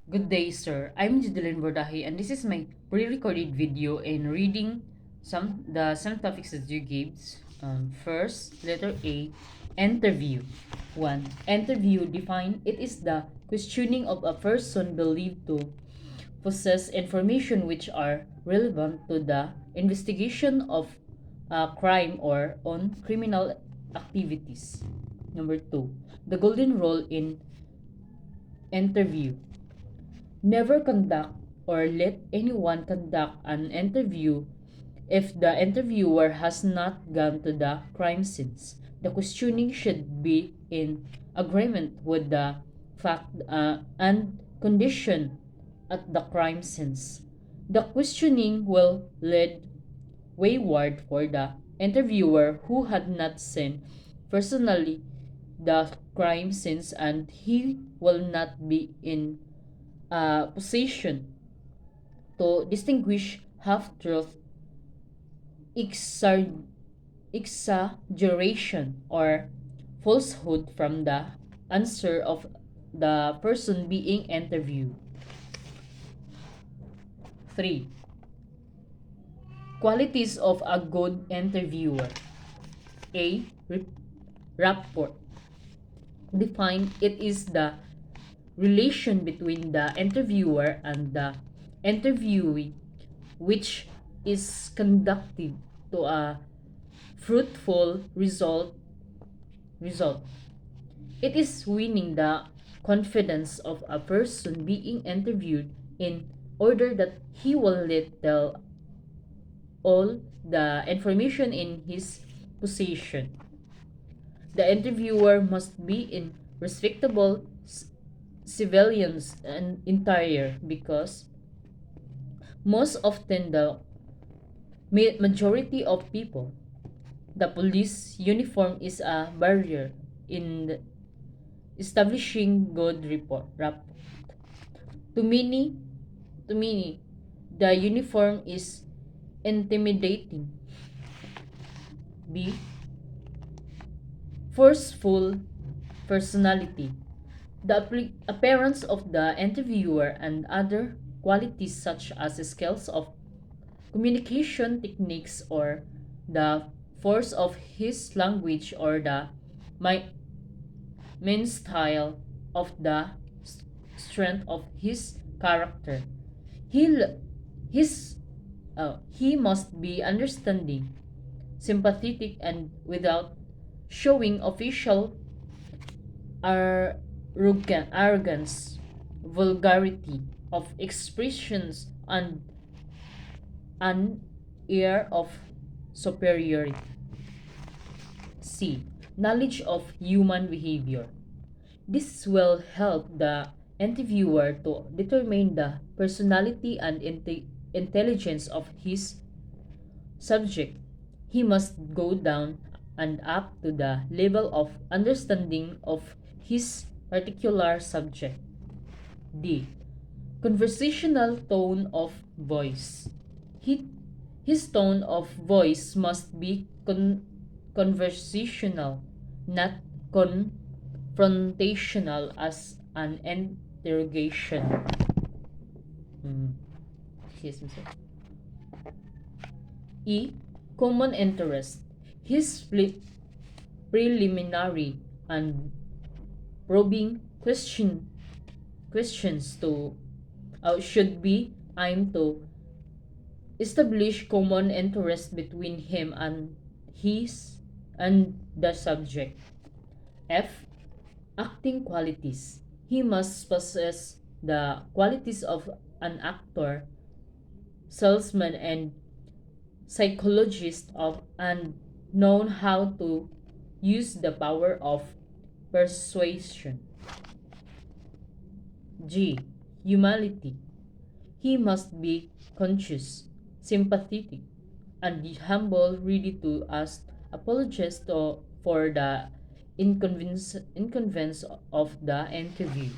Good day, sir. I'm Judeline Bordahi, and this is my pre-recorded video in reading some topics that you gave. First, letter A, interview. 1. Interview define it is the questioning of a person believed to possess information which are relevant to the investigation of a crime or on criminal activities. Number 2. The golden rule in interview. Never conduct or let anyone conduct an interview if the interviewer has not gone to the crime scenes. The questioning should be in agreement with the fact and condition at the crime scenes. The questioning will lead wayward for the interviewer who had not seen personally the crime scenes, and he will not be in position to distinguish half-truth, exaggeration, or falsehood from the answer of the person being interviewed. 3. Qualities of a good interviewer. A. Rapport. Define it is the relation between the interviewer and the interviewee which is conducted to a fruitful result. It is winning the confidence of a person being interviewed in order that he will let tell all the information in his possession. The interviewer must be in respectable civilians and interior because most often the majority of people the police uniform is a barrier in establishing good rapport. To many, to many, the uniform is intimidating. B. Forceful personality. The appearance of the interviewer and other qualities such as skills of communication techniques or the force of his language or the main style of the strength of his character. He his he must be understanding, sympathetic, and without showing official arrogance, vulgarity of expressions, and an air of superiority. C. Knowledge of human behavior. This will help the interviewer to determine the personality and intelligence of his subject. He must go down and up to the level of understanding of his particular subject. D. Conversational tone of voice. He, his tone of voice must be conversational, not confrontational as an interrogation. Excuse me, sir. E. Common interest. His preliminary and probing questions to should be aimed to establish common interest between him and the subject. F. Acting qualities. He must possess the qualities of an actor, salesman, and psychologist and known how to use the power of persuasion. G. Humility. He must be conscious, sympathetic, and humble, ready to ask apologies for the inconvenience of the interview.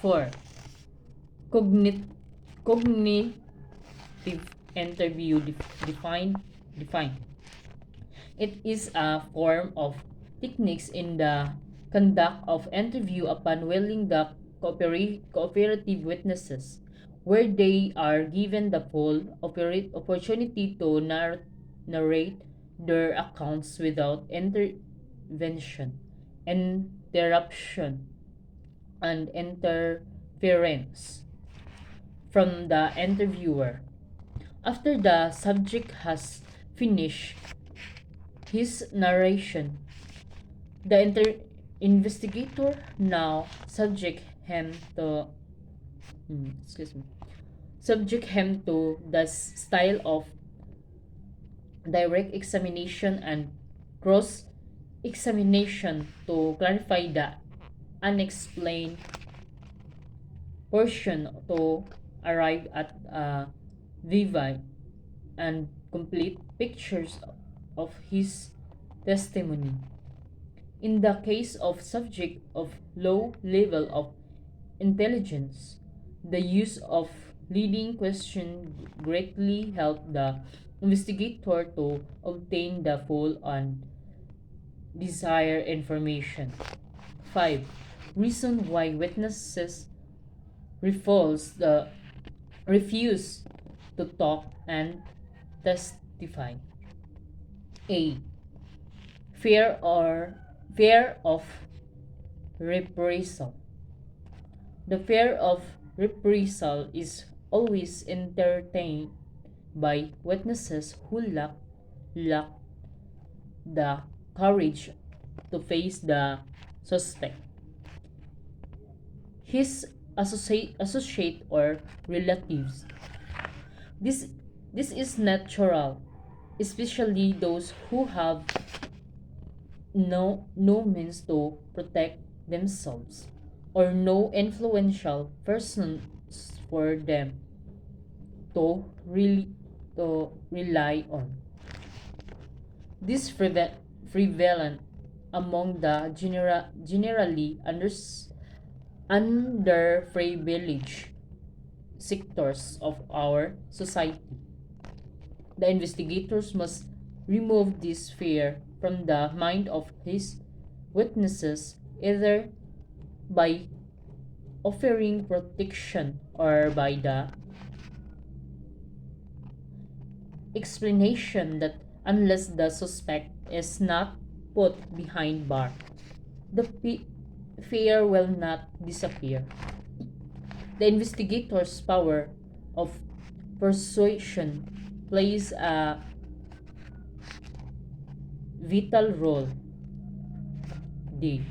4. Cognitive interview define. It is a form of techniques in the conduct of interview upon willing the cooperative witnesses, where they are given the full opportunity to narrate their accounts without intervention, interruption, and interference from the interviewer. After the subject has finished his narration, the investigator now excuse me subject him to the style of direct examination and cross examination to clarify the unexplained portion to arrive at a vivid and complete pictures of his testimony. In the case of subject of low level of intelligence, the use of leading question greatly helped the investigator to obtain the full and desired information. 5. Reason why witnesses refuse to talk and testify. A. Fear or fear of reprisal. The fear of reprisal is always entertained by witnesses who lack the courage to face the suspect, his associate or relatives. This this is natural, especially those who have no means to protect themselves or no influential persons for them to really to rely on. This prevalent among the generally underprivileged sectors of our society. The investigators must remove this fear from the mind of his witnesses either by offering protection or by the explanation that unless the suspect is not put behind bar, the fear will not disappear. The investigator's power of persuasion plays a vital role. B.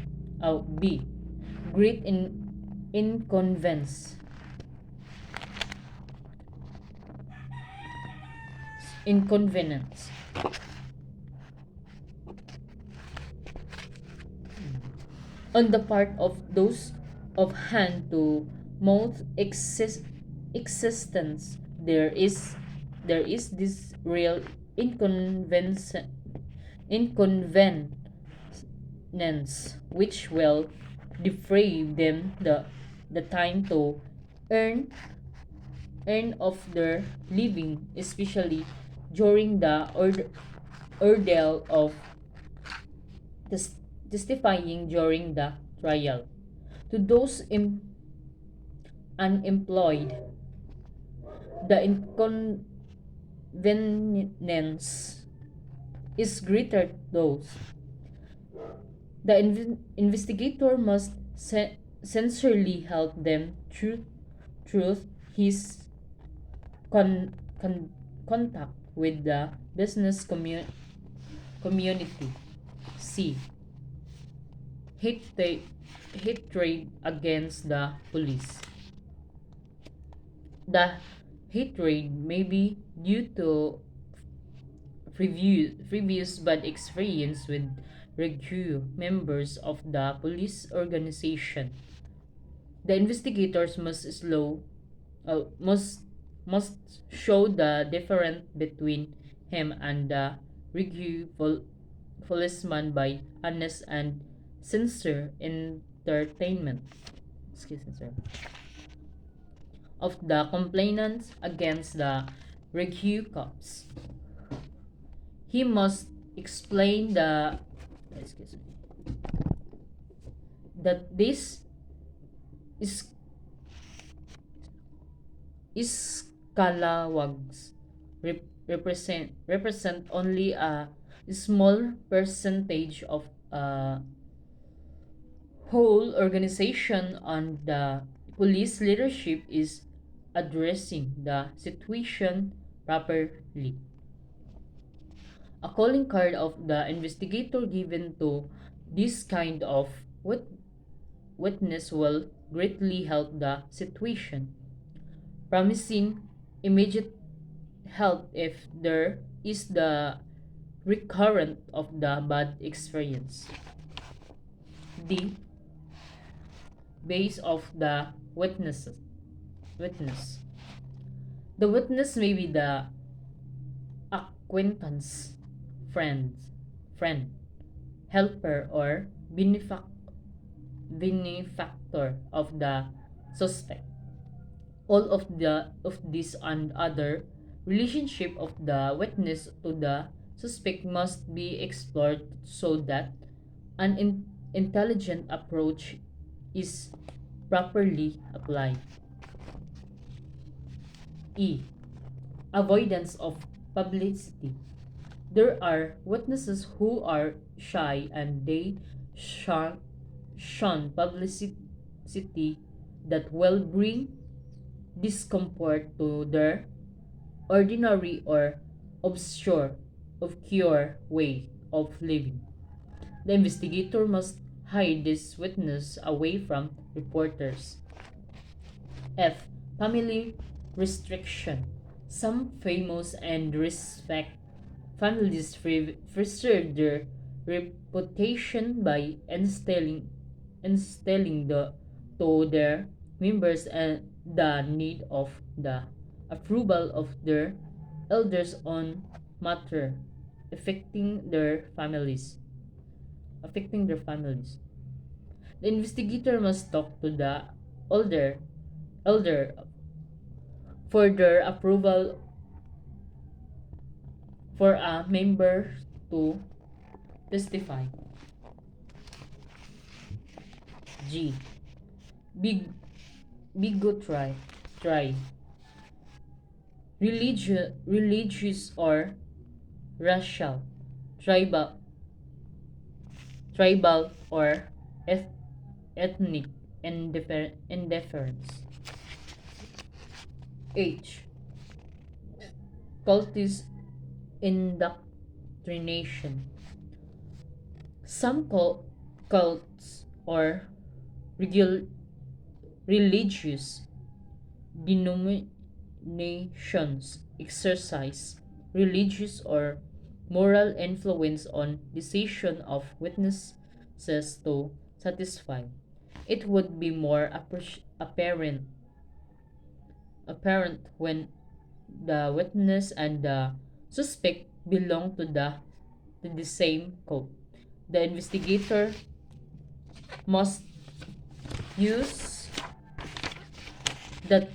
Great inconvenience. Inconvenience. On the part of those of hand to mouth existence, there is this real inconvenience which will deprive them the time to earn of their living, especially during the ordeal of testifying during the trial. To those unemployed, the inconvenience is greater. Those the investigator must sincerely help them through his contact with the business community. C. Hatred against the police. The hatred may be due to previous bad experience with regular members of the police organization. The investigators must show the difference between him and the regular policeman by honest and sincere entertainment. Excuse me, sir. Of the complainants against the regular cops. He must explain the excuse me. that this is scalawags represent only a small percentage of whole organization, and the police leadership is addressing the situation properly. A calling card of the investigator given to this kind of witness will greatly help the situation, promising immediate help if there is the recurrent of the bad experience. The base of the witness. The witness may be the acquaintance, friend, friend, helper, or benefactor of the suspect. All of this and other relationship of the witness to the suspect must be explored so that an intelligent approach is properly applied. E. Avoidance of publicity. There are witnesses who are shy and they shun publicity that will bring discomfort to their ordinary or obscure way of living. The investigator must hide this witness away from reporters. F. Family restriction. Some famous and respect families preserve their reputation by instilling to their members and the need of the approval of their elders on matter affecting their families. Affecting their families. The investigator must talk to the older elder for their approval for a member to testify. G. Big try religious or racial, tribal or ethnic indifference. H. Cultist indoctrination. Some cults or regul- religious denominations exercise religious or moral influence on decision of witnesses to satisfy. It would be more apparent when the witness and the suspect belong to the same cult. The investigator must use the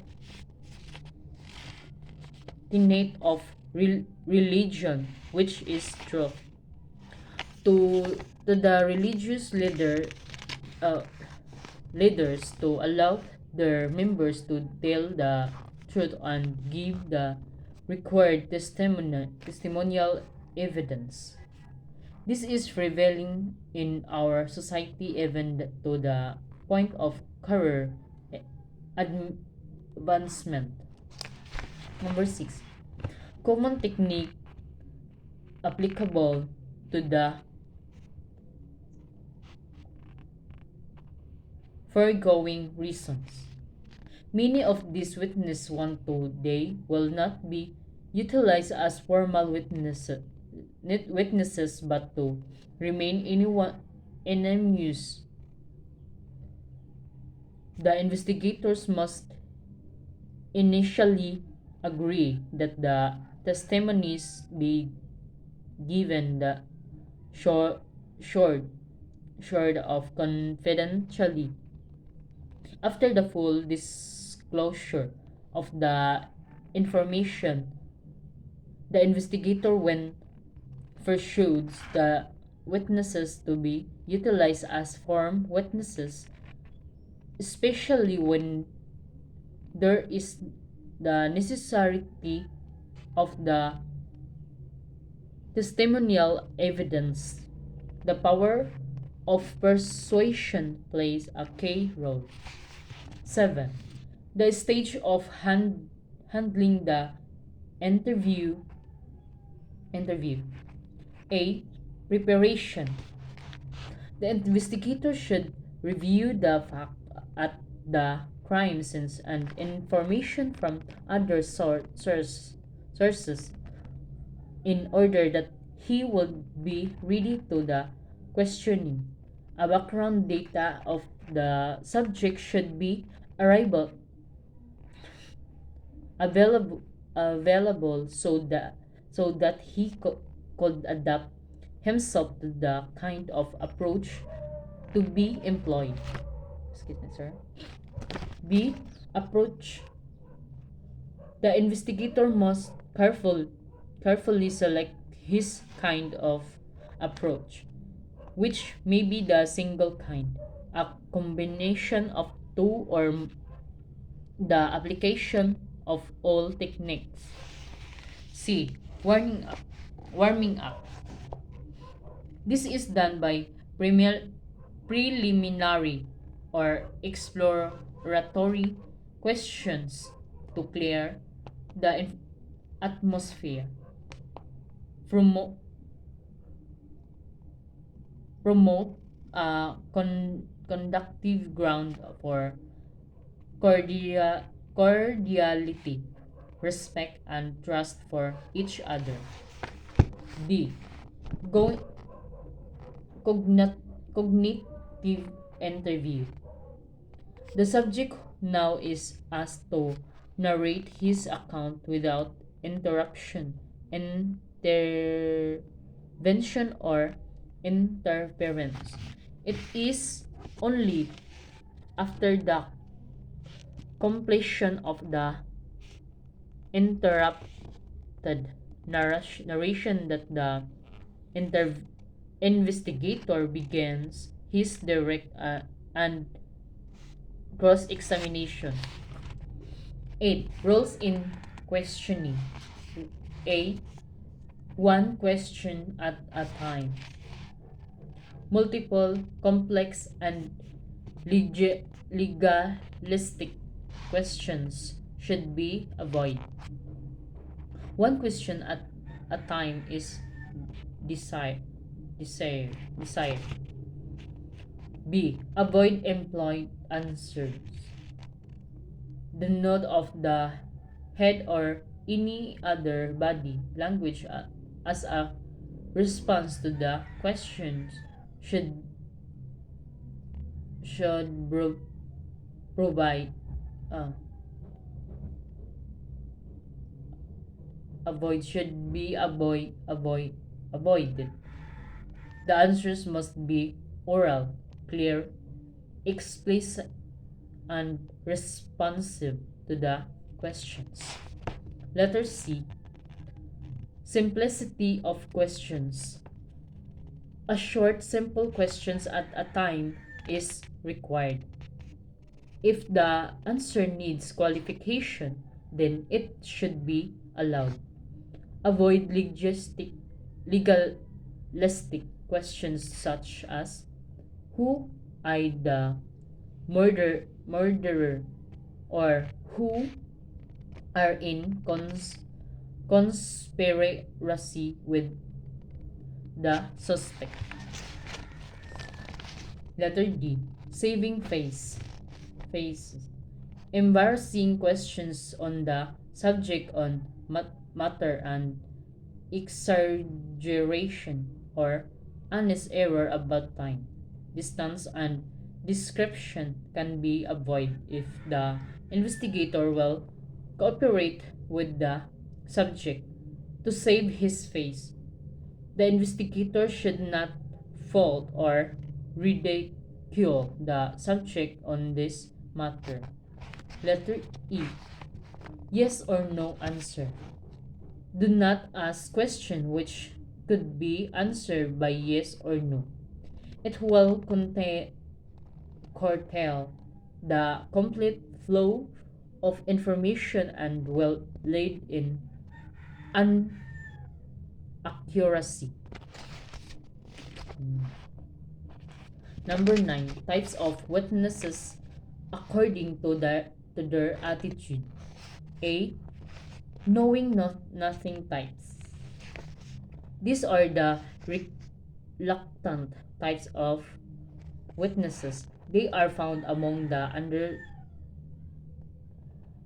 tenet of religion, which is truth, to the religious uh, leaders to allow their members to tell the truth and give the required testimonial evidence. This is prevailing in our society even to the point of career advancement. Number 6. Common technique applicable to the foregoing reasons. Many of these witnesses want to they will not be utilized as formal witnesses but to remain anyone anonymous. The investigators must initially agree that the testimonies be given the short short short of confidentially. After the full disclosure of the information, the investigator when pursues the witnesses to be utilized as form witnesses, especially when there is the necessity of the testimonial evidence. The power of persuasion plays a key role. 7. The stage of handling the interview. Interview. A. Preparation. The investigator should review the fact at the crime scenes and information from other sources in order that he would be ready to the questioning. A background data of the subject should be arrival available so that he could adapt himself to the kind of approach to be employed. Excuse me, sir. B. Approach. The investigator must carefully select his kind of approach, which may be the single kind, a combination of two, or the application of all techniques. C. Warming up. This is done by preliminary or exploratory questions to clear the atmosphere. Promo- Promote a conductive ground for cordiality, respect, and trust for each other. D. Go cognitive interview. The subject now is asked to narrate his account without interruption, intervention, or interference. It is only after the completion of the interrupted narration that the investigator begins his direct and cross examination. 8. Roles in questioning. A. One question at a time. Multiple, complex, and legalistic questions should be avoided. One question at a time is desired. B. Avoid employed answers. The nod of the head or any other body language as a response to the questions should provide uh, avoided. The answers must be oral, clear, explicit, and responsive to the questions. Letter C. Simplicity of questions. A short, simple questions at a time is required. If the answer needs qualification, then it should be allowed. Avoid legalistic questions such as who I the murderer, or who are in conspiracy with the suspect. Letter D. Saving faces. Embarrassing questions on the subject on matter and exaggeration or honest error about time, distance, and description can be avoided if the investigator will cooperate with the subject to save his face. The investigator should not fault or ridicule the subject on this matter. Letter E. Yes or no answer. Do not ask questions which could be answered by yes or no. It will curtail the complete flow of information and will lead in inaccuracy. Number 9, types of witnesses according to their attitude. A. Knowing nothing types. These are the reluctant types of witnesses. They are found among the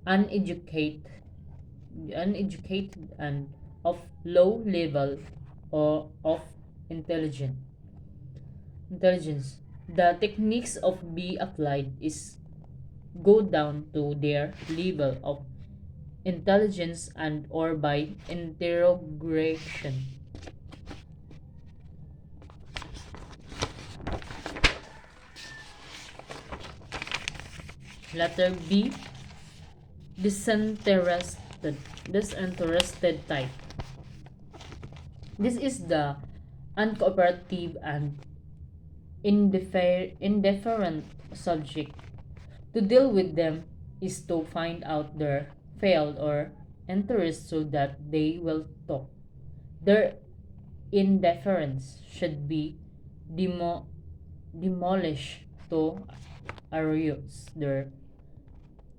uneducated, uneducated and of low level or of intelligence. Intelligence. The techniques of be applied is go down to their level of intelligence and or by interrogation. Letter B, disinterested disinterested type. This is the uncooperative and indifferent subject. To deal with them is to find out their failed or interest so that they will talk. Their indifference should be demolished to arouse their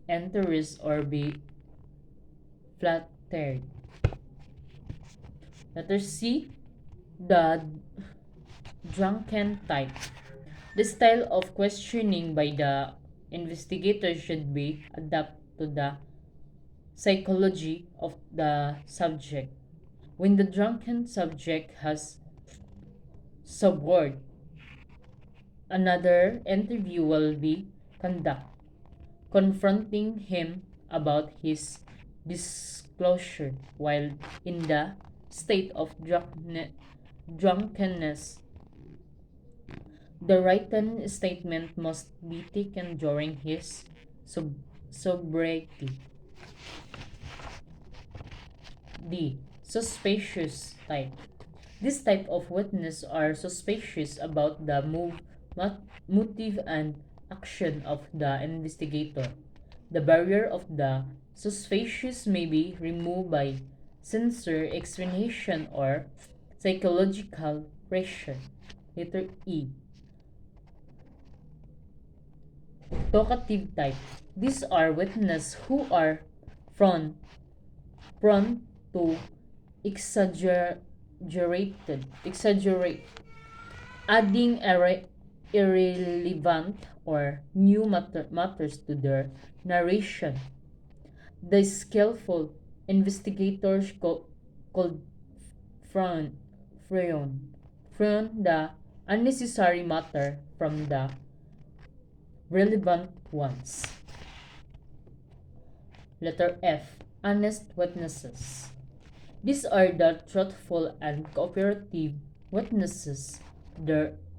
interest or be flattered. Letter C, the drunken type. The style of questioning by the investigator should be adapted to the psychology of the subject. When the drunken subject has subword, another interview will be conducted, confronting him about his disclosure while in the state of drunkenness. The written statement must be taken during his sobriety. D. Suspicious type. This type of witness are suspicious about the motive and action of the investigator. The barrier of the suspicious may be removed by sincere explanation or psychological pressure. Letter E. Talkative type. These are witnesses who are prone to exaggerate, adding irrelevant or new matters to their narration. The skillful investigators called Freon the unnecessary matter from the relevant ones. Letter F. Honest witnesses. These are the truthful and cooperative witnesses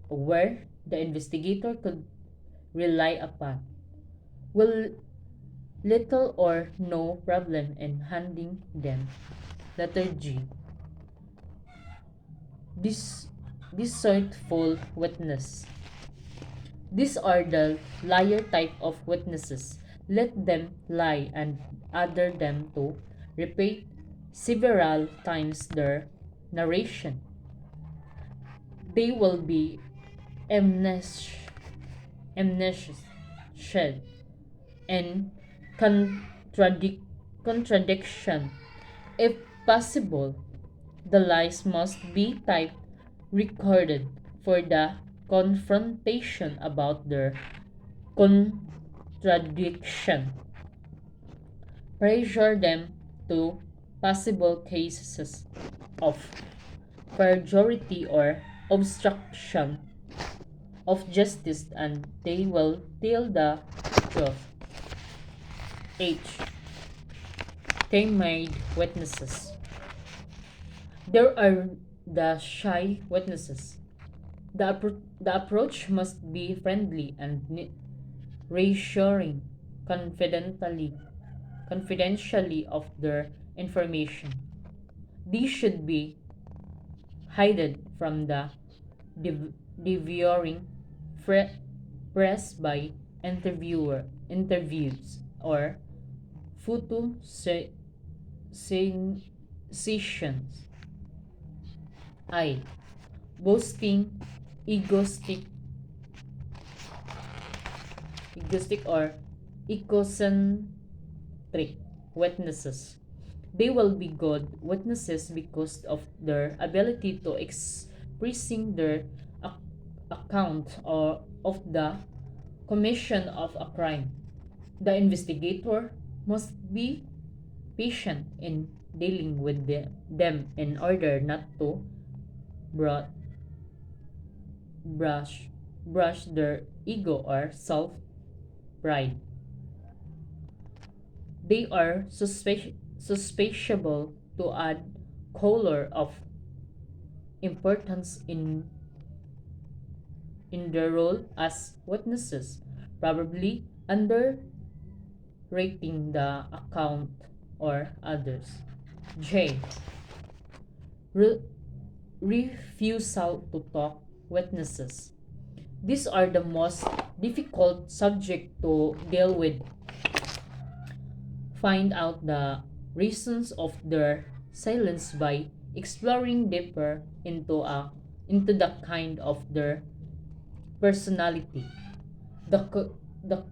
where the investigator could rely upon. Will little or no problem in handing them. Letter G. Deceitful witness. These are the liar type of witnesses. Let them lie and order them to repeat several times their narration. They will be amnesiac and contradiction. If possible, the lies must be typed recorded for the confrontation about their contradiction. Pressure them to possible cases of perjury or obstruction of justice and they will tell the truth. H. Timid witnesses. There are the shy witnesses. The approach must be friendly and reassuring confidentially of their information. These should be hidden from the devouring press by interviews or photo sessions. I. Boasting, egoistic, or egocentric witnesses. They will be good witnesses because of their ability to expressing their account of the commission of a crime. The investigator must be patient in dealing with them in order not to bru- brush their ego or self pride. They are suspiciable to add color of importance in their role as witnesses, probably underrating the account or others. J. Re- Refusal to talk witnesses. These are the most difficult subject to deal with. Find out the reasons of their silence by exploring deeper into the kind of their personality. The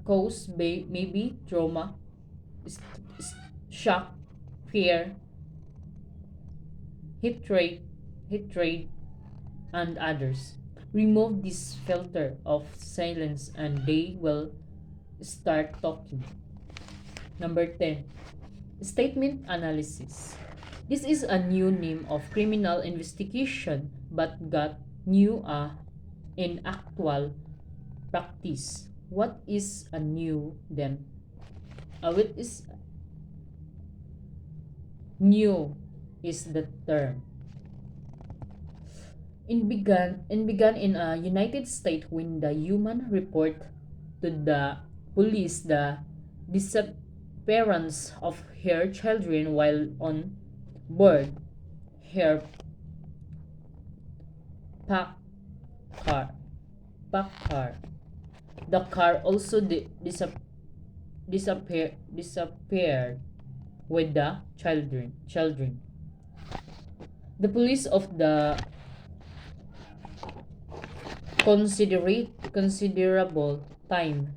cause may be trauma, s- shock, fear, hatred, hatred, and others. Remove this filter of silence and they will start talking. Number 10. Statement analysis. This is a new name of criminal investigation but got new in actual practice. What is a new then? What is new is the term. It began in a United States when the human report to the police the disappearance of her children while on board her pack car. Pack car. The car also disappeared with the children. The police of the considerable time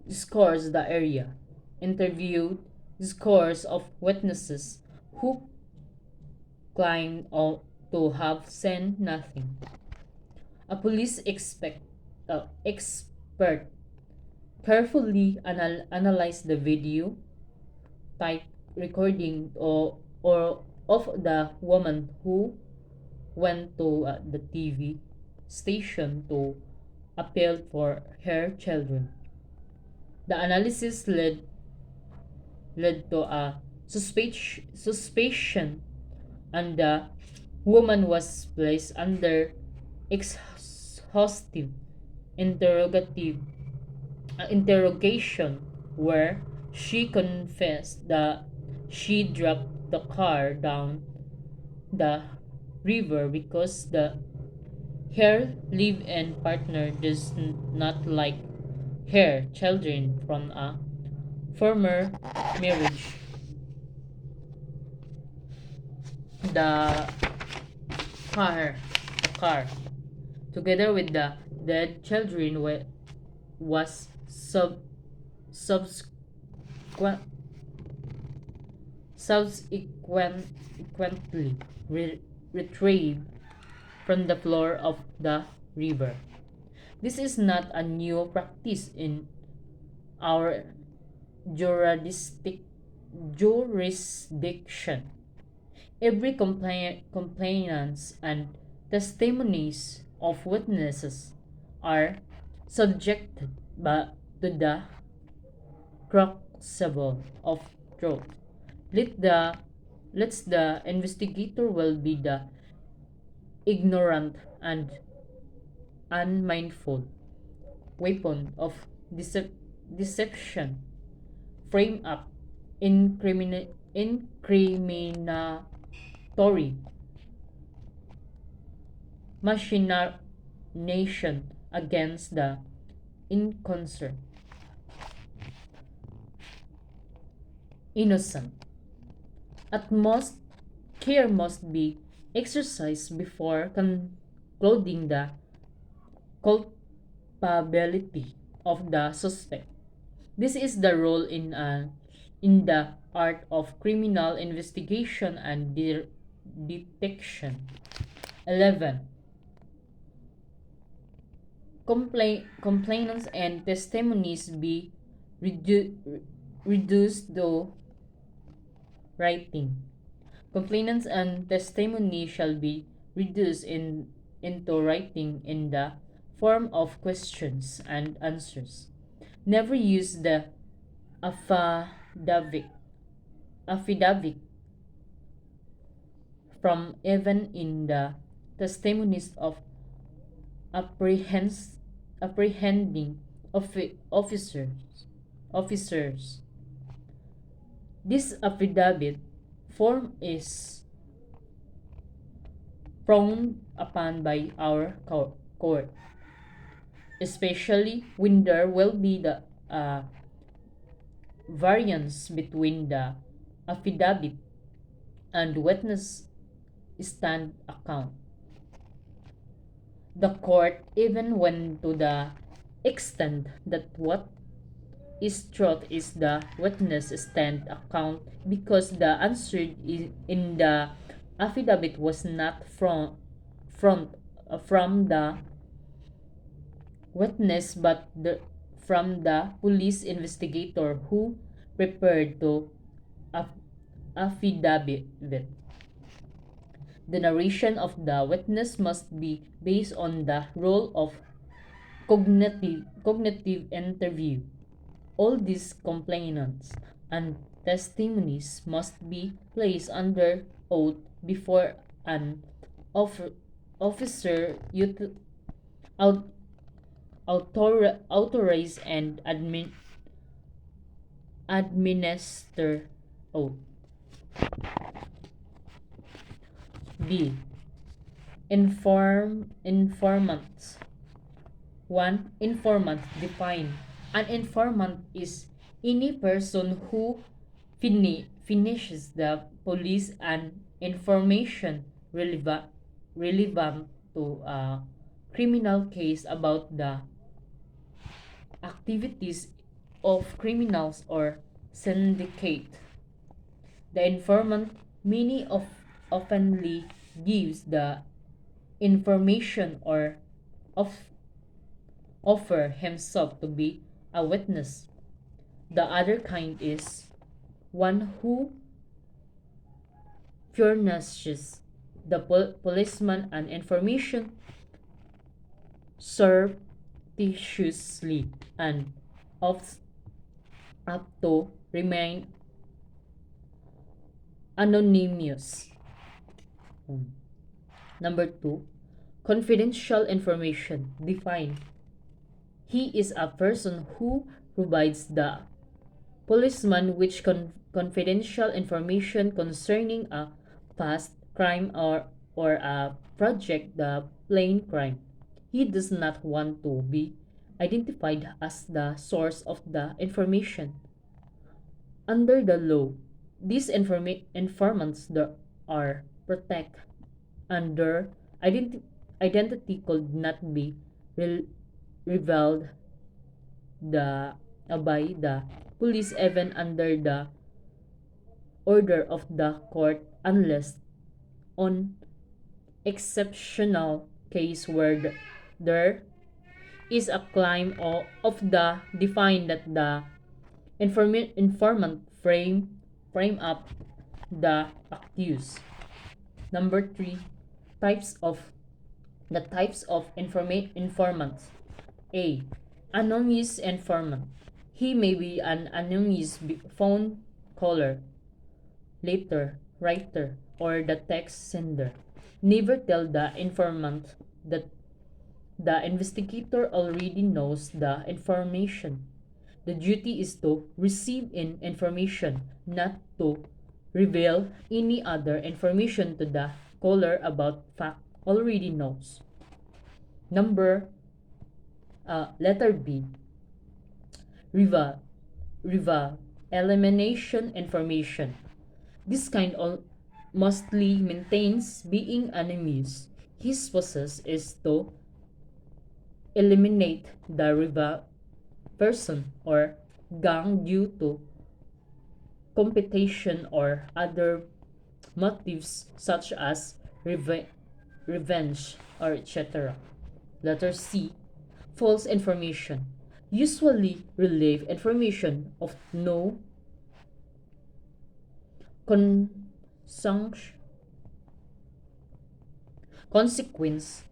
scores the area, interviewed scores of witnesses who claim to have seen nothing. A police expert carefully analyzed the video type recording or of the woman who went to the TV station to appeal for her children. The analysis led to a suspicion, and the woman was placed under exhaustive interrogation where she confessed that she dropped the car down the river because her live-in partner does not like her children from a former marriage. The car, the car, together with the dead children, was subsequent, subsequently retrieved from the floor of the river. This is not a new practice in our jurisdiction. Every complainants and testimonies of witnesses are subjected to the crucible of truth. Let the Let's the investigator will be the ignorant and unmindful weapon of deception frame up incriminatory machination against the inconcern, innocent. At most, care must be exercised before concluding the culpability of the suspect. This is the role in the art of criminal investigation and detection. 11. Complainants and testimonies be reduced to writing. Complainants and testimony shall be reduced into writing in the form of questions and answers. Never use the affidavit, affidavit from even in the testimonies of apprehending officers. This affidavit form is frowned upon by our court, especially when there will be the variance between the affidavit and witness stand account. The court even went to the extent that what is truth is the witness stand account because the answer in the affidavit was not from the witness but from the police investigator who prepared the affidavit. The narration of the witness must be based on the role of cognitive interview. All these complainants and testimonies must be placed under oath before an officer authorize and administer oath. B. Informants. 1. Informant define. An informant is any person who finishes the police an information relevant to a criminal case about the activities of criminals or syndicate. The informant many oftenly gives the information or offer himself to be a witness. The other kind is one who furnishes the policeman an information surreptitiously and of up to remain anonymous. Number 2, confidential information define. He is a person who provides the policeman with confidential information concerning a past crime or a project the plain crime. He does not want to be identified as the source of the information. Under the law, these informants are protected and their identity could not be revealed by the police even under the order of the court unless on exceptional case where there is a claim of the define that the informant frame up the accused. Number 3, types of informants. A. Anonymous informant. He may be an anonymous phone caller, letter writer, or the text sender. Never tell the informant that the investigator already knows the information. The duty is to receive information, not to reveal any other information to the caller about fact already knows. Number Letter B, Riva Riva elimination information. This kind mostly maintains being anonymous. His process is to eliminate the Riva person or gang due to competition or other motives such as revenge or etc. Letter C, false information. Usually relay information of no consunct- consequence,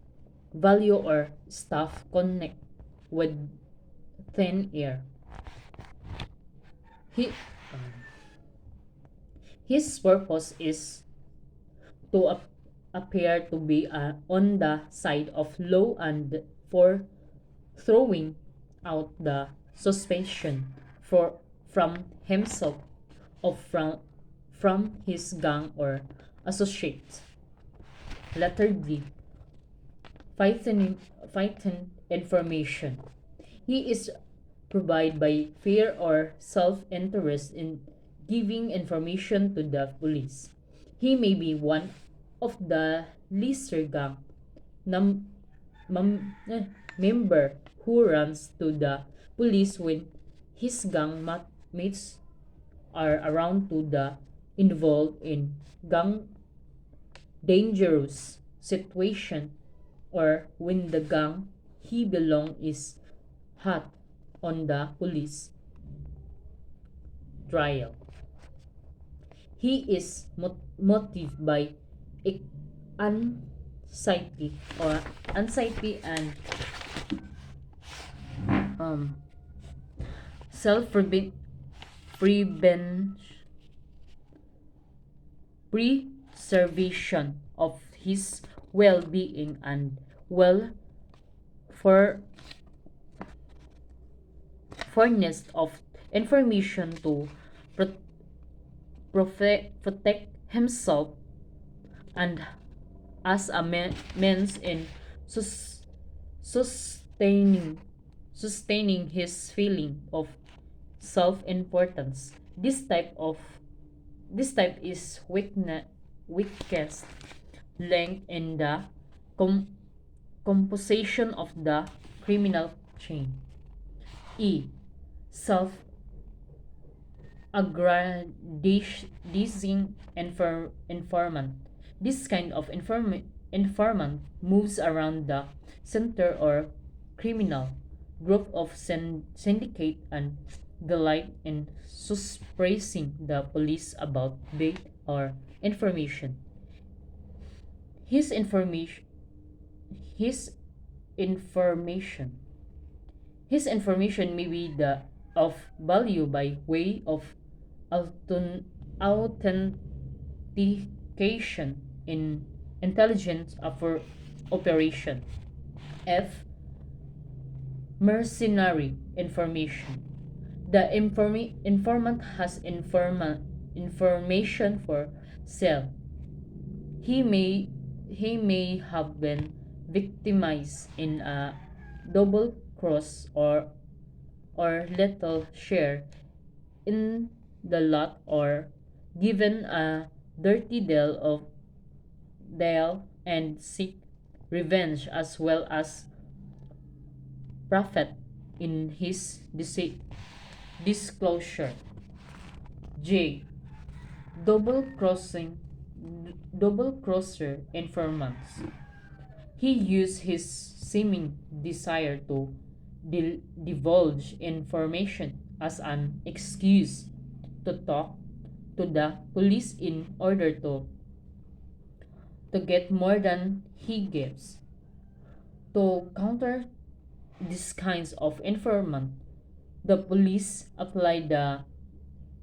value, or staff connect with thin air. He, his purpose is to appear to be on the side of law and for throwing out the suspicion from himself or from his gang or associates. Letter D, fighting information. He is provided by fear or self-interest in giving information to the police. He may be one of the lesser gang num- member who runs to the police when his gang mates are around to the involved in gang dangerous situation or when the gang he belong is hot on the police trial. He is motivated by anxiety or anxiety and um, self preservation of his well-being and well for furnished of information to pro- protect himself and as a means in sustaining his feeling of self-importance. This type is weakest link in the com- composition of the criminal chain. E, self aggrandizing informant. This kind of informant moves around the center or criminal group of syndicate and delight in suppressing the police about bait or information. His information his information his information may be the of value by way of authentication in intelligence operation. F, mercenary information. The informant has information for sale. He may have been victimized in a double cross or little share in the lot or given a dirty deal and seek revenge as well as profit in his disclosure. J, double crossing double crosser informants. He used his seeming desire to divulge information as an excuse to talk to the police in order to get more than he gives. To counter these kinds of informant, the police apply the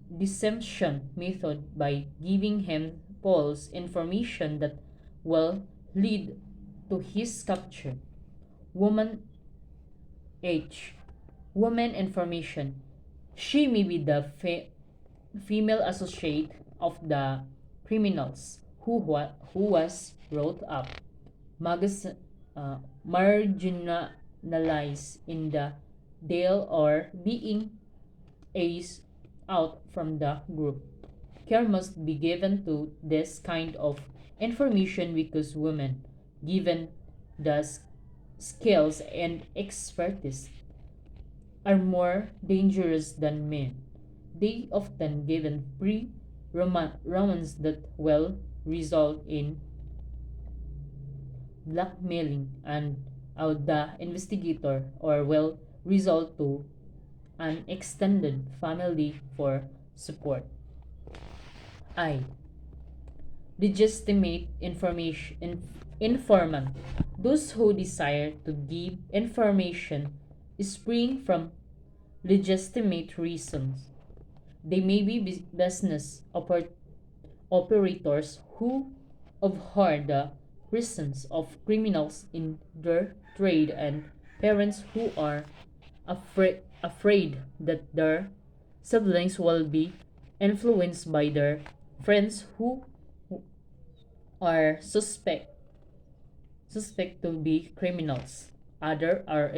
deception method by giving him false information that will lead to his capture. Woman H. Woman information. She may be the female associate of the criminals who was brought up. Magazine, marginalized in the deal or being aced out from the group. Care must be given to this kind of information because women, given the skills and expertise, are more dangerous than men. They often given romance that will result in blackmailing and the investigator or will result to an extended family for support. I. Legitimate informant. Those who desire to give information spring from legitimate reasons. They may be business operators who abhor the presence of criminals in their trade and parents who are afraid that their siblings will be influenced by their friends who are suspect to be criminals. Others are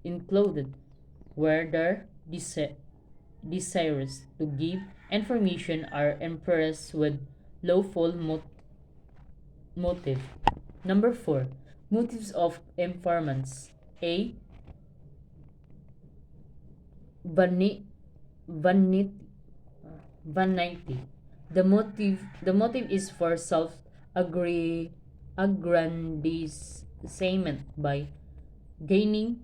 included where their desires to give information are impressed with lawful motive. Number 4. Motives of informants. A. Vanity. Vanity. Vanity. The motive is for self aggrandizement by gaining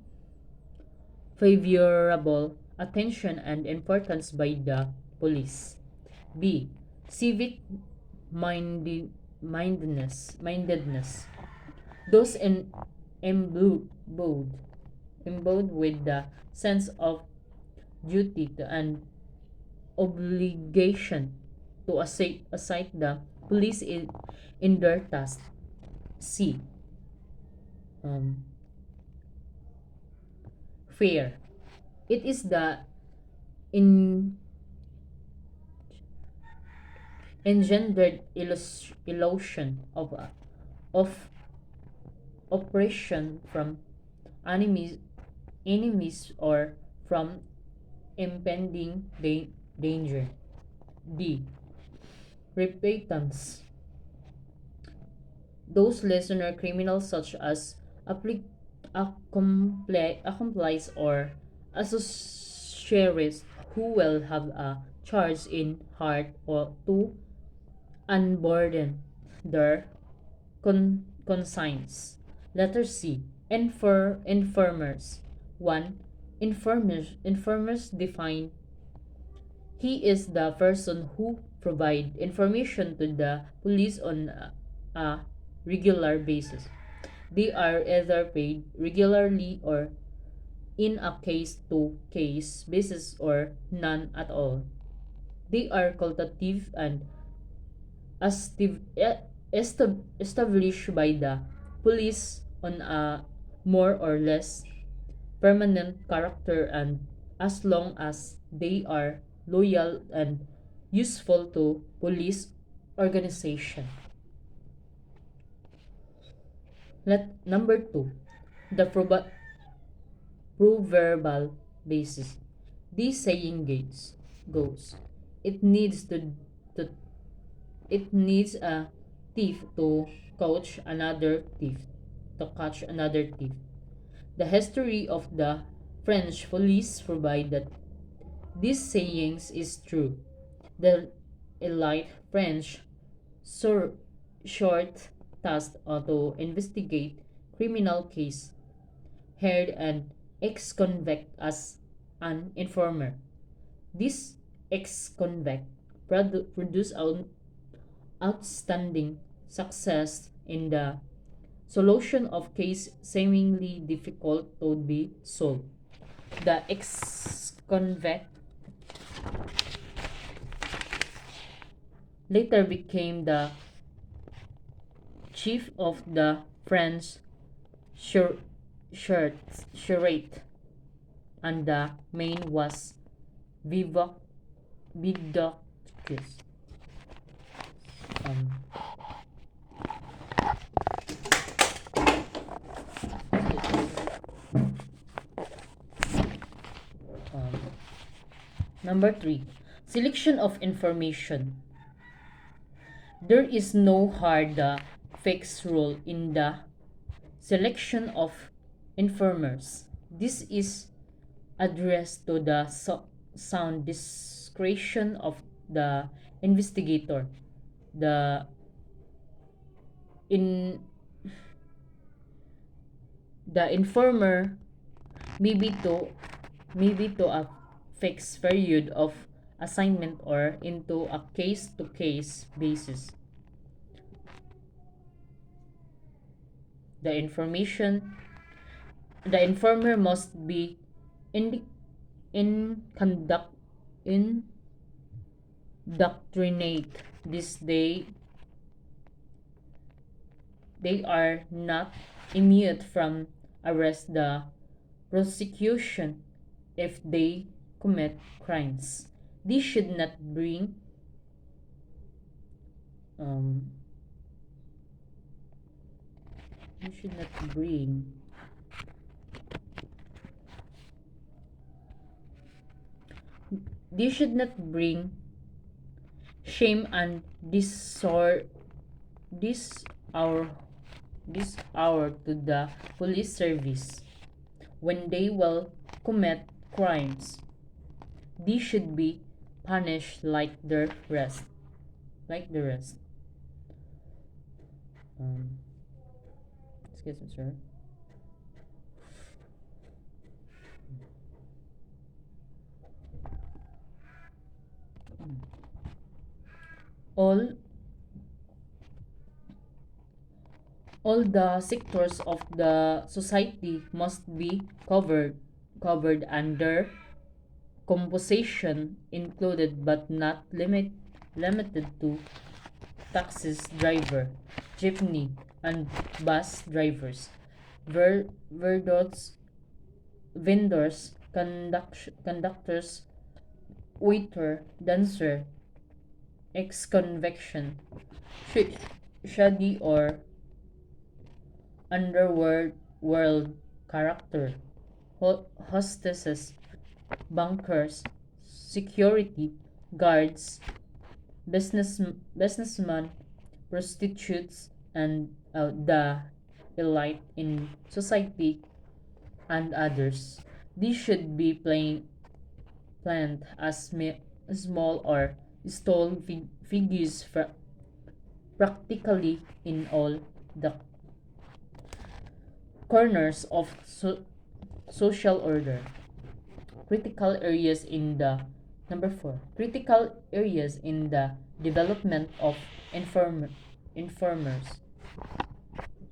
favorable attention and importance by the police. B. Civic mindedness. Those imbued with the sense of duty and obligation to assist the police in their task. C. Um, Fair. It is the in engendered illusion of oppression from enemies or from impending danger. D. Repentance. Those listener criminals such as accomplice or associates who will have a charge in heart or to unburden their conscience. Letter C. Informers. 1. Informers define he is the person who provide information to the police on a regular basis. They are either paid regularly or in a case to case basis or none at all. They are consultative and established by the police on a more or less permanent character and as long as they are loyal and useful to police organization. Number 2. The proverbal basis. This saying goes. It needs to it needs a thief to catch another thief. The history of the French police provide that this sayings is true. The elite French short task to investigate criminal case hired an ex-convict as an informer. This ex-convict produced outstanding success in the solution of case seemingly difficult to be solved. The ex-convict later became the chief of the French charrette, and the main was Vidocus. Um, Number 3, selection of information. There is no hard fixed rule in the selection of informers. This is addressed to the sound discretion of the investigator. The in the informer may be to a fixed period of assignment or into a case to case basis. The information the informer must be in conduct indoctrinate. This they are not immune from arrest the prosecution if they commit crimes. This should not bring um, you should not bring this should not bring shame and this our this hour to the police service when they will commit crimes. These should be punished like the rest. Um, excuse me, sir. All all the sectors of the society must be covered under composition included but not limited to taxis driver, jeepney, and bus drivers, verdots, vendors, conductors, waiter, dancer, ex-conviction, shoddy or underworld world character, hostesses, bankers, security guards, businessmen, prostitutes, and the elite in society and others. These should be planned as small or stall figures practically in all the corners of social order. Critical areas in the Number 4, critical areas in the development of informers.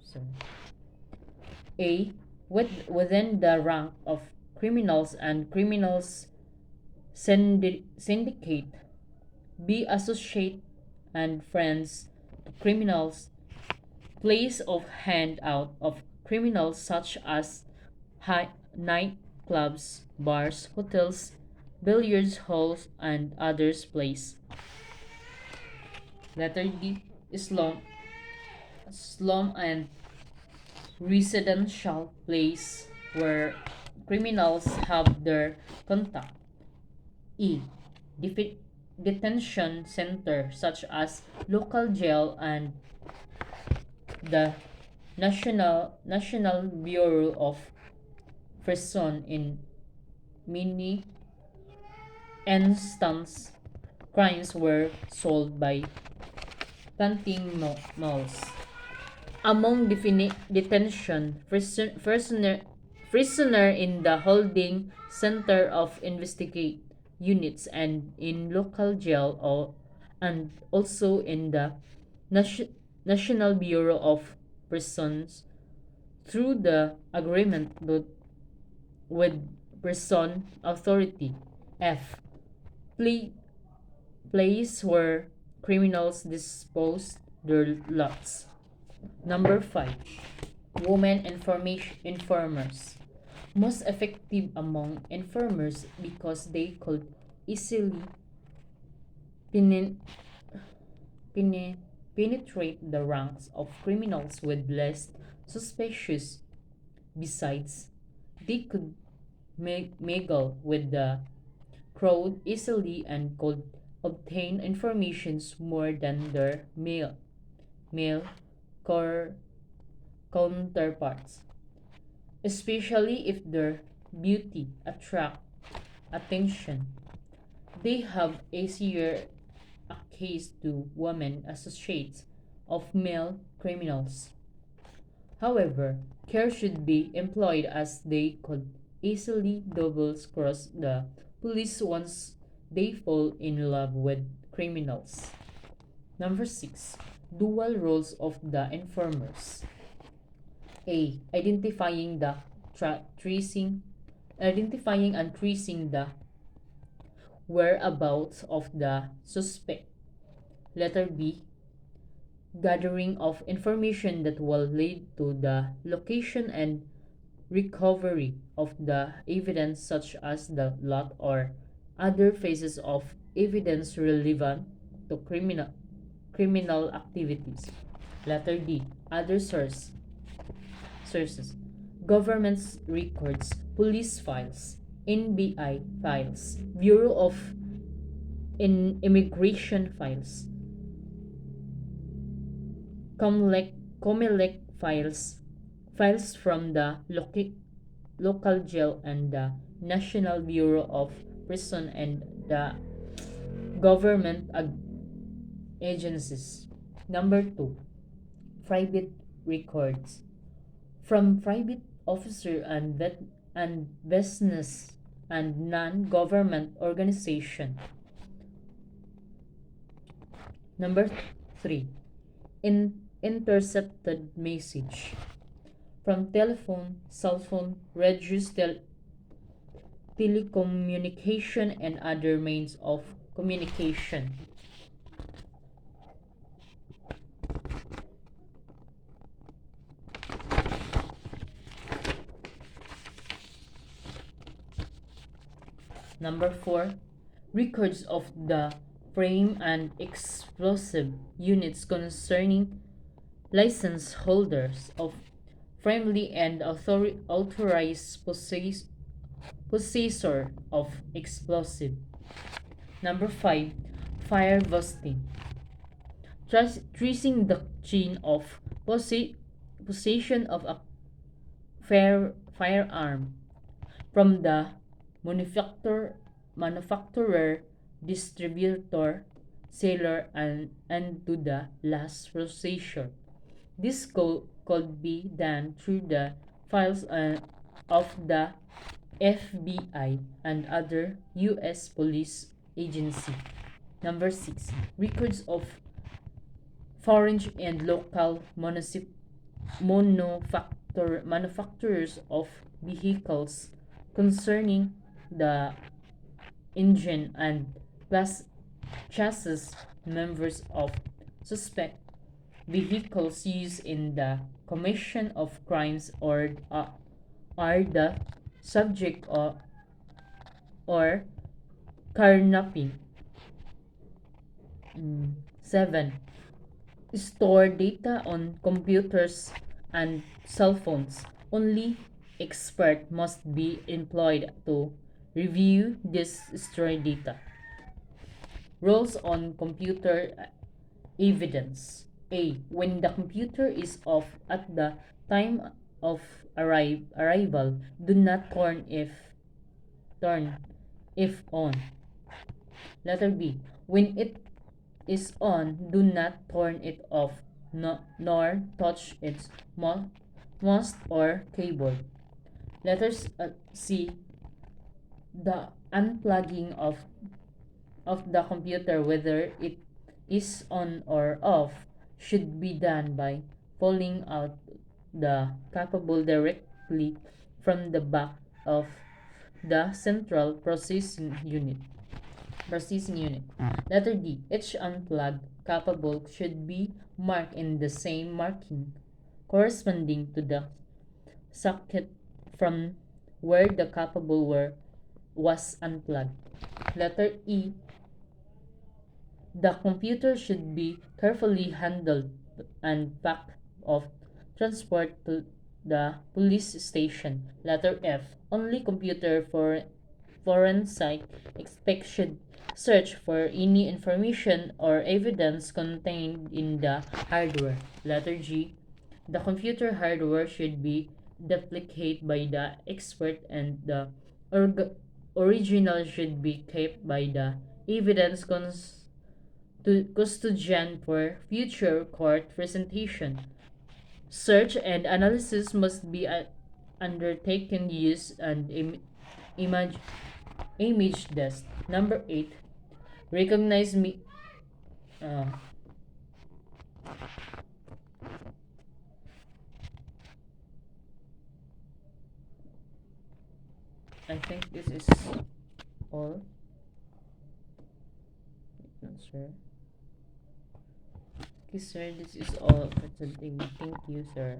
So, A. Within the rank of criminals and criminals syndicate. B. Associate and friends to criminals. Place of handout of criminals such as nightclubs, bars, hotels, billiards halls, and others place. Letter D. Slum and residential place where criminals have their contact. E. Detention center such as local jail and the National Bureau of Prison. In many instances, crimes were solved by planting malls. Among detention prisoner in the holding center of investigate units and in local jail and also in the National Bureau of Prisons through the agreement with prison authority. F. Place where criminals dispose their lots. Number 5, women informers. Most effective among informers because they could easily penetrate the ranks of criminals with less suspicious. Besides, they could mingle with the crowd easily and could obtain informations more than their male cor- counterparts, especially if their beauty attract attention. They have easier access to women associates of male criminals. However, care should be employed as they could easily double cross the police once they fall in love with criminals. Number 6. Dual roles of the informers. A. Identifying and tracing the whereabouts of the suspect. Letter B. Gathering of information that will lead to the location and recovery of the evidence such as the lot or other phases of evidence relevant to criminal activities. Letter D. Other sources. Government's records, police files, NBI files, Bureau of Immigration files, COMELEC files, files from the local jail and the National Bureau of Prison and the government agencies. Number 2. Private records from private officer and business and non-government organization. Number 3. Intercepted message from telephone, cell phone, radios, telecommunication, and other means of communication. Number 4. Records of the frame and explosive units concerning license holders of friendly and authorized possessor of explosive. Number 5. Fire busting. Tracing the chain of possession of a firearm from the manufacturer, distributor, seller, and to the last possessor. This could be done through the files of the FBI and other U.S. police agency. Number 6. Records of foreign and local manufacturers of vehicles concerning the engine and chassis members of suspect vehicles used in the commission of crimes or are the subject or carnapping. 7. Store data on computers and cell phones. Only expert must be employed to review this stored data. Roles on computer evidence. A. When the computer is off at the time of arrival, do not turn if on. Letter B. When it is on, do not turn it off, nor touch its mouse or keyboard. Letter C. The unplugging of the computer, whether it is on or off, should be done by pulling out the capable directly from the back of the central processing unit. Letter D. Each unplugged capable should be marked in the same marking corresponding to the socket from where the capable was unplugged. Letter E. The computer should be carefully handled and packed of transport to the police station. Letter F. Only computer forensic expert should search for any information or evidence contained in the hardware. Letter G. The computer hardware should be duplicated by the expert and the original should be kept by the evidence custodian for future court presentation. Search and analysis must be undertaken use and image image test. Number 8. Recognize me. Uh, I think this is all. Not sure. Okay, sir. This is all for today. Thank you, sir.